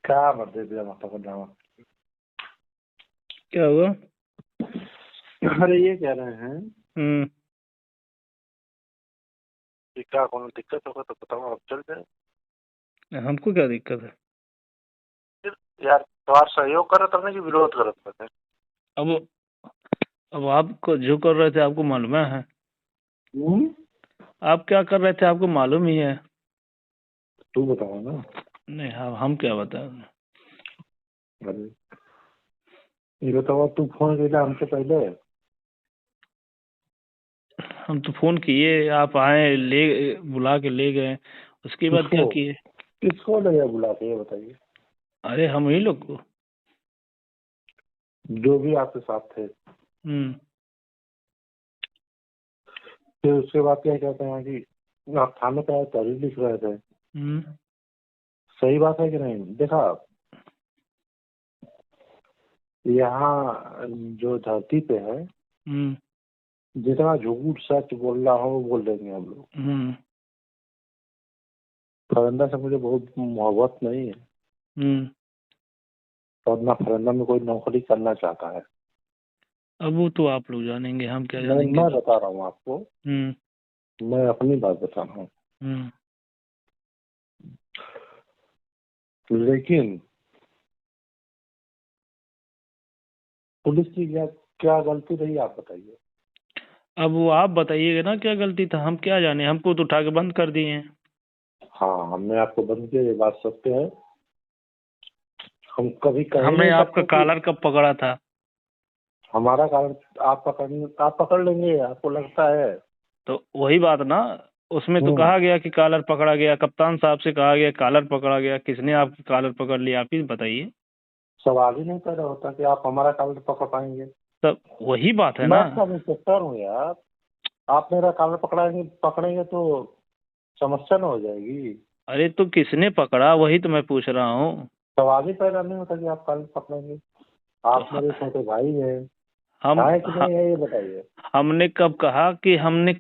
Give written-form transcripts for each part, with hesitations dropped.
क्या मर्जी दिया माता को ड्रामा। क्या हुआ? अरे ये कह रहे हैं कि क्या कोनो दिक्कत होगा तो बताओ, आप चल जाए। हमको क्या दिक्कत है? फिर यार तुम्हारा सहयोग करे तब नहीं कि विरोध करत थे। अब आपको जो कर रहे थे आपको मालूम है? आप क्या कर रहे थे आपको मालूम ही है। तू बताओ ना। नहीं, हम क्या बताएं? अरे ये बताओ, तू फोन किया हमसे पहले? हम तो फोन किए, आप आए, ले बुला के ले गए, उसके बाद क्या किए? किसको ले गया बुला के, ये बताइए। अरे हम ही लोग को। जो भी आपके साथ थे। फिर उसके बाद क्या कहते हैं कि आप थाने पे आए तहरीर लिख रहे थे। सही बात है कि नहीं? देखा, यहाँ जो धरती पे है जितना झूठ सच बोल रहा हो वो बोल देंगे हम लोग। फरंदा से मुझे बहुत मोहब्बत नहीं है, और ना फरंदा में कोई नौकरी करना चाहता है। अब वो तो आप लोग जानेंगे, हम क्या जानेंगे? मैं बता रहा हूँ आपको, मैं अपनी बात बता रहा हूँ। लेकिन पुलिस की क्या गलती रही, आप बताइए। अब वो आप बताइएगा ना क्या गलती था, हम क्या जाने, हमको तो उठा के बंद कर दिए हैं। हाँ, हमने आपको बंद किया, ये बात सत्य है। हम कभी कहे हमने नहीं आपका सकते कॉलर कब पकड़ा था? हमारा कारण आप पकड़ लेंगे, आपको लगता है? तो वही बात ना, उसमें तो कहा गया कि कॉलर पकड़ा गया, कप्तान साहब से कहा गया कॉलर पकड़ा गया, किसने आपकी कॉलर पकड़ लिया, आप ही बताइए। सवाल ही नहीं पैदा होता कि आप हमारा कॉलर पकड़ पाएंगे। तब वही बात है मैं ना। आपका इंस्पेक्टर हूँ यार, आप मेरा कॉलर पकड़ेंगे तो समस्या न हो जाएगी। अरे तो किसने पकड़ा, वही तो मैं पूछ रहा हूँ। सवाल ही पैदा नहीं होता कि आप कॉलर पकड़ेंगे। आप मेरे छोटे भाई हैं, हम है कि नहीं है, ये बताइए। हमने कब कहा कि हमने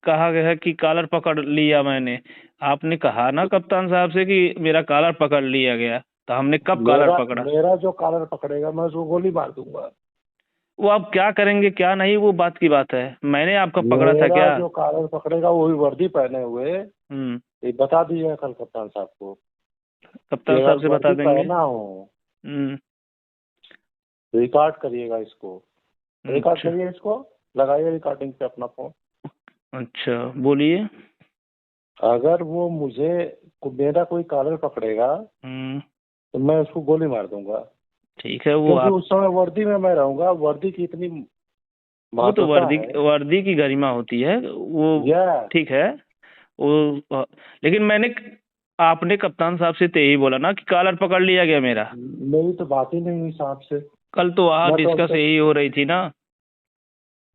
कहा गया कि कॉलर पकड़ लिया मैंने? आपने कहा ना कप्तान साहब से कि मेरा कॉलर पकड़ लिया गया, तो हमने कब कॉलर पकड़ा? मेरा जो कॉलर पकड़ेगा मैं उसको गोली मार दूंगा। वो आप क्या करेंगे क्या नहीं, वो बात की बात है। मैंने आपका पकड़ा था क्या? जो कॉलर पकड़ेगा वो भी वर्दी पहने हुए, ये बता दीजिएगा कल कप्तान साहब को। कप्तान साहब से बता देंगे। पहना हो रिकॉर्ड करिएगा इसको, रिकॉर्ड करिए इसको, लगाइए रिकॉर्डिंग पे अपना फोन। अच्छा, बोलिए। अगर वो मेरा कोई कॉलर पकड़ेगा तो मैं उसको गोली मार दूंगा। ठीक है, वो क्योंकि उस समय वर्दी में मैं रहूंगा, वर्दी की इतनी वो तो वर्दी की गरिमा होती है वो, ठीक है वो। लेकिन आपने कप्तान साहब से तो यही बोला ना कि कॉलर पकड़ लिया गया मेरा। मेरी तो बात ही नहीं हुई साहब से। कल तो वहाँ डिस्कस यही हो रही थी ना।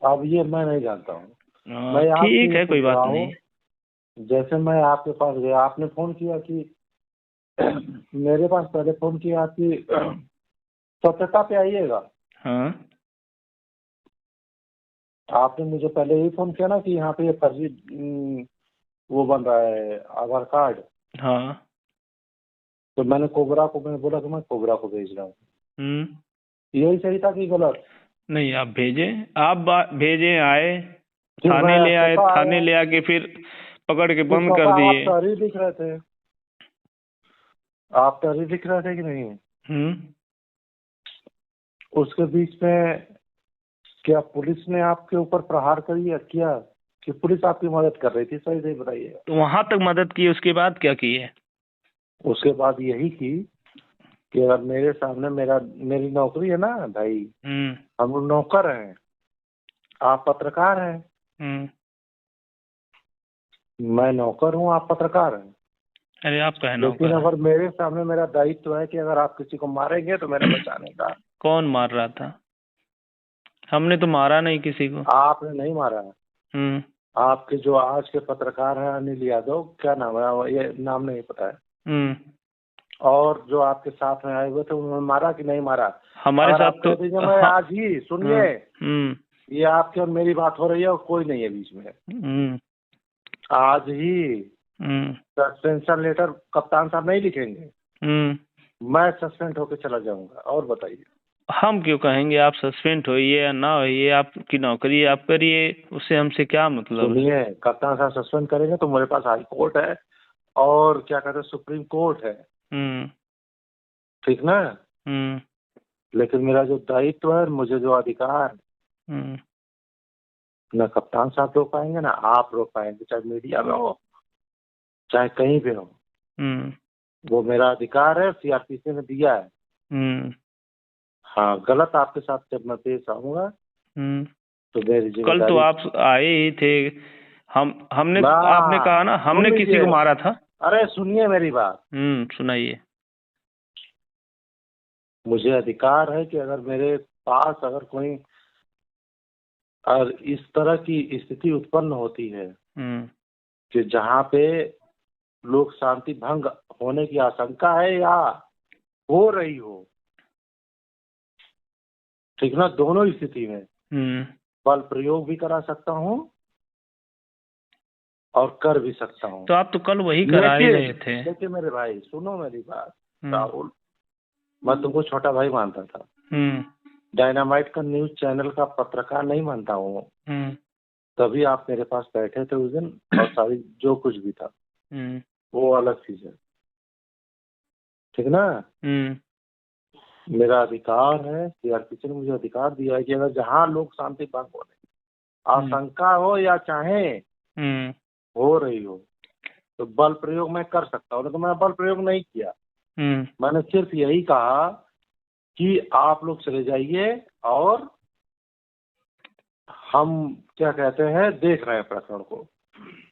अब ये मैं नहीं जानता हूँ। ठीक है, कोई बात नहीं। जैसे मैं आपके पास गया, आपने फोन किया कि मेरे पास पहले फोन किया कि स्वच्छता पे आइएगा। हाँ, आपने मुझे पहले ही फोन किया ना कि यहाँ पे ये फर्जी वो बन रहा है आधार कार्ड। हाँ, तो मैंने बोला कि मैं कोबरा को भेज रहा हूँ। यही सही था कि गलत? नहीं, आप भेजे, आए थाने ले आए, थाने ले आके फिर पकड़ के बंद कर दिए। आप तहरीर लिख रहे थे, कि नहीं? उसके बीच में क्या पुलिस ने आपके ऊपर प्रहार किया कि पुलिस आपकी मदद कर रही थी? सही बताइए। तो वहां तक मदद की, उसके बाद क्या किए? उसके बाद यही की कि अगर मेरे सामने मेरी नौकरी है ना भाई, हम लोग नौकर हैं, आप पत्रकार हैं। मैं नौकर हूँ, आप पत्रकार हैं। अरे आप कहना, लेकिन अगर मेरे सामने मेरा दायित्व है कि अगर आप किसी को मारेंगे तो मेरा बचाने का। कौन मार रहा था? हमने तो मारा नहीं किसी को। आपने नहीं मारा। आपके जो आज के पत्रकार हैं अनिल यादव, क्या नाम है, ये नाम नहीं पता है। और जो आपके साथ में आए हुए थे उन्होंने मारा कि नहीं मारा? हमारे साथ तो मैं आज ही सुनिए, ये आपकी और मेरी बात हो रही है और कोई नहीं है बीच में। आज ही सस्पेंशन लेटर कप्तान साहब नहीं लिखेंगे। मैं सस्पेंड होके चला जाऊंगा। और बताइए। हम क्यों कहेंगे आप सस्पेंड होइए या ना होइए, आपकी नौकरी आप करिए, उससे हमसे क्या मतलब है? सुनिए, कप्तान साहब सस्पेंड करेंगे तो मेरे पास हाई कोर्ट है और क्या कहते हैं सुप्रीम कोर्ट है, ठीक ना। लेकिन मेरा जो दायित्व है, मुझे जो अधिकार, न कप्तान साहब रोक पाएंगे ना आप रोक पाएंगे, चाहे मीडिया में हो चाहे कहीं भी हो। वो मेरा अधिकार है, सीआरपीसी ने दिया है। हाँ, गलत आपके साथ जब मैं पेश आऊंगा तो मेरी कल तो आप आए ही थे, हमने आपने कहा ना हमने किसी को मारा था। अरे सुनिए मेरी बात। सुनाइए। मुझे अधिकार है कि अगर मेरे पास अगर कोई और इस तरह की स्थिति उत्पन्न होती है कि जहाँ पे लोक शांति भंग होने की आशंका है या हो रही हो, ठीक ना, दोनों स्थिति में बल प्रयोग भी करा सकता हूँ और कर भी सकता हूँ। तो आप तो कल वही करा ही रहे थे। देखिए मेरे भाई, सुनो मेरी बात राहुल, मैं तुमको छोटा भाई मानता था, डायनामाइट का न्यूज चैनल का पत्रकार नहीं मानता हूँ। तभी आप मेरे पास बैठे थे उस दिन, और सारी जो कुछ भी था वो अलग चीज है, ठीक ना। मेरा अधिकार है, सीआरपीसी ने मुझे अधिकार दिया है कि अगर जहाँ लोक शांति भंग होने आशंका हो या चाहे हो रही हो तो बल प्रयोग मैं कर सकता हूँ। तो मैं बल प्रयोग नहीं किया, मैंने सिर्फ यही कहा कि आप लोग चले जाइए और हम क्या कहते हैं देख रहे हैं प्रकरण को।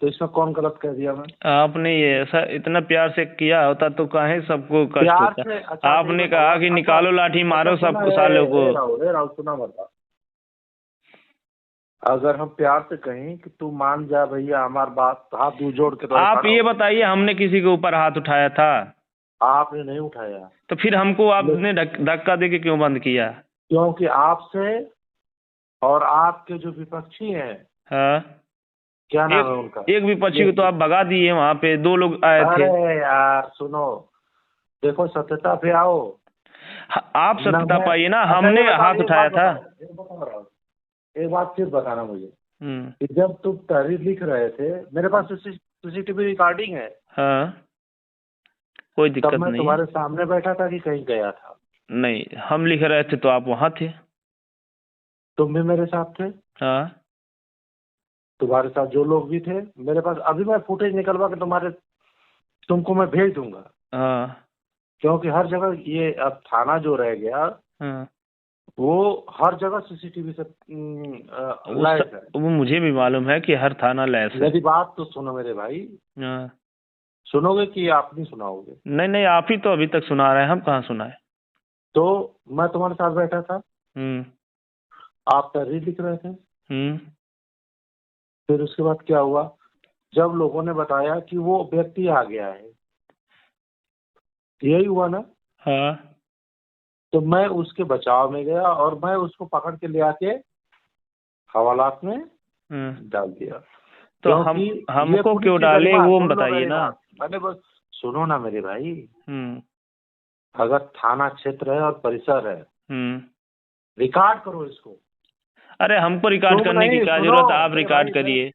तो इसमें कौन गलत कह दिया मैं? आपने ये ऐसा इतना प्यार से किया होता तो काहे सबको कष्ट होता। अच्छा, आपने कहा कि निकालो लाठी मारो सबको सालों को। राहुल सुना मत, अगर हम प्यार से कहें कि तू मान जा भैया हमारी बात, हाथ दू जोड़ के। तो आप ये बताइए, हमने किसी के ऊपर हाथ उठाया था? आपने नहीं उठाया। तो फिर हमको आपने धक्का दे के क्यों बंद किया? क्योंकि आपसे और आपके जो विपक्षी हैं, हाँ, क्या नाम है उनका, एक विपक्षी को तो आप भगा दिए, वहाँ पे 2 लोग आए थे। अरे यार सुनो, देखो सत्यता पे आओ। आप सत्यता पाइए ना, हमने हाथ उठाया था। एक बात फिर बताना मुझे कि जब तुम तहरीर लिख रहे थे, मेरे पास सीसीटीवी रिकॉर्डिंग है। हाँ, कोई दिक्कत नहीं। मैं तुम्हारे सामने बैठा था कि कहीं गया था? नहीं, हम लिख रहे थे तो आप वहाँ थे। तुम भी मेरे साथ थे? हाँ, तुम्हारे साथ जो लोग भी थे मेरे पास, अभी मैं फुटेज निकलवा के तुमको मैं भेज दूंगा। हाँ, क्योंकि हर जगह ये अब थाना जो रह गया, हाँ, वो हर जगह सीसीटीवी से लैस है। वो मुझे भी मालूम है कि हर थाना लैस है। मेरी बात तो सुनो मेरे भाई। हाँ, सुनोगे कि आप नहीं सुनाओगे? नहीं, आप ही तो अभी तक सुना रहे हैं, हम कहाँ सुनाए। तो मैं तुम्हारे साथ बैठा था, आप तहरीर लिख रहे थे। फिर उसके बाद क्या हुआ, जब लोगों ने बताया कि वो व्यक्ति आ गया है, यही हुआ ना? हाँ, तो मैं उसके बचाव में गया और मैं उसको पकड़ के ले आके हवालात में डाल दिया। तो हमको क्यों डाले वो बताइए ना। मैंने बस सुनो ना मेरे भाई, अगर थाना क्षेत्र है और परिसर है, रिकॉर्ड करो इसको। अरे हमको रिकॉर्ड करने की क्या जरूरत है, आप रिकॉर्ड करिए।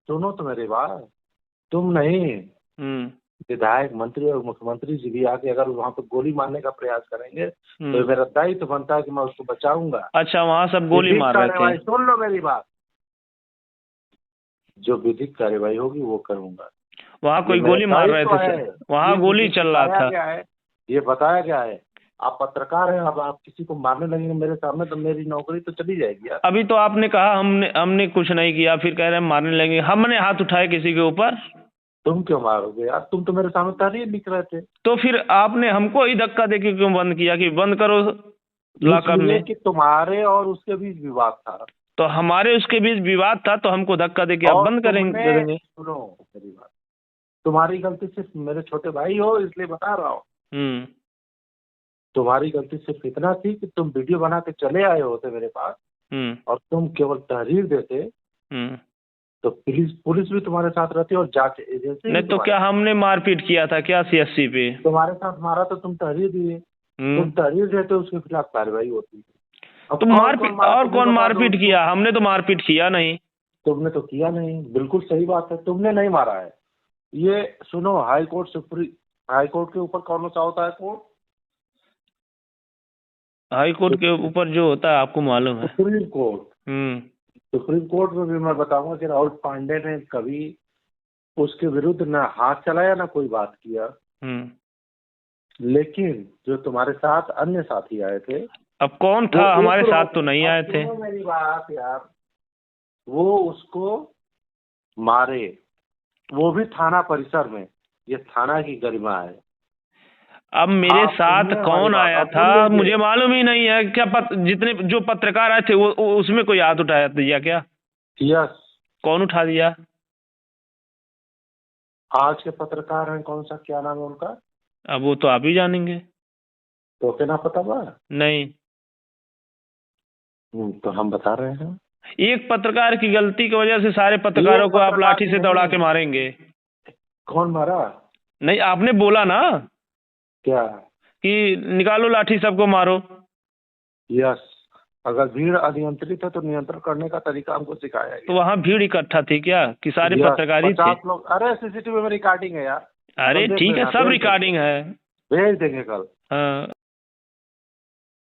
सुनो तो मेरी बात, तुम नहीं, विधायक मंत्री और मुख्यमंत्री जी भी आके अगर वहाँ पे गोली मारने का प्रयास करेंगे तो मेरा दायित्व बनता है कि मैं उसको बचाऊंगा। अच्छा, वहाँ सब गोली मार रहे थे? सुन लो मेरी बात, जो विधिक कार्यवाही होगी वो करूंगा। वहाँ कोई गोली मार रहे थे? वहाँ गोली चल रहा था? क्या है ये बताया गया है? आप पत्रकार हैं, अब आप किसी को मारने लगेंगे मेरे सामने तो मेरी नौकरी तो चली जाएगी यार। अभी तो आपने कहा हमने कुछ नहीं किया, फिर कह रहे हैं मारने लगेंगे। हमने हाथ उठाए किसी के ऊपर? तुम क्यों मारोगे यार, तुम तो मेरे सामने तहरीर लिख रहे थे। तो फिर आपने हमको ही धक्का देके क्यों बंद किया कि बंद करो लॉकअप में? कि तुम्हारे और उसके बीच विवाद था। तो हमारे उसके बीच विवाद था तो हमको धक्का देके आप बंद करेंगे? सुनो मेरी बात, तुम्हारी गलती सिर्फ मेरे छोटे भाई हो इसलिए बता रहा हूँ। तुम्हारी गलती सिर्फ इतना थी कि तुम वीडियो बना के चले आए होते मेरे पास और तुम केवल तहरीर देते तो पुलिस भी तुम्हारे साथ रहती है और जांच एजेंसी नहीं तो क्या हमने मारपीट किया था क्या CSC पे? तुम्हारे साथ मारा तो तुम तहरीर दिए, तुम तहरीर देते उसके खिलाफ कार्रवाई होती। अब तो मारपीट और कौन मारपीट किया? हमने तो मारपीट किया नहीं। तुमने तो किया नहीं, बिल्कुल सही बात है, तुमने नहीं मारा है। ये सुनो, हाई कोर्ट के ऊपर कौन सा होता है कोर्ट? हाई कोर्ट के ऊपर जो होता है आपको मालूम है, सुप्रीम कोर्ट। सुप्रीम कोर्ट में भी मैं बताऊंगा कि राहुल पांडे ने कभी उसके विरुद्ध ना हाथ चलाया ना कोई बात किया। लेकिन जो तुम्हारे साथ अन्य साथी आए थे, अब कौन था? हमारे साथ तो नहीं आए थे। मेरी बात यार, वो उसको मारे, वो भी थाना परिसर में। ये थाना की गरिमा है। अब मेरे साथ कौन आया था मुझे मालूम ही नहीं है। क्या जितने जो पत्रकार आए थे वो उसमें कोई हाथ उठाया दिया क्या? यस। कौन उठा दिया? आज के पत्रकार हैं, कौन सा, क्या नाम है उनका? अब वो तो आप ही जानेंगे। तो क्या ना पता बा? नहीं। तो हम बता रहे हैं, एक पत्रकार की गलती की वजह से सारे पत्रकारों को आप लाठी से दौड़ा के मारेंगे। कौन मारा? नहीं, आपने बोला ना क्या कि निकालो लाठी सबको मारो। यस। अगर भीड़ अनियंत्रित है तो नियंत्रण करने का तरीका हमको सिखाया गया। तो वहाँ भीड़ इकट्ठा थी क्या कि सारे पत्रकारी थे? 50 लोग। अरे सीसीटीवी में रिकॉर्डिंग है यार। अरे ठीक है, सब रिकॉर्डिंग है, भेज देंगे कल। हाँ।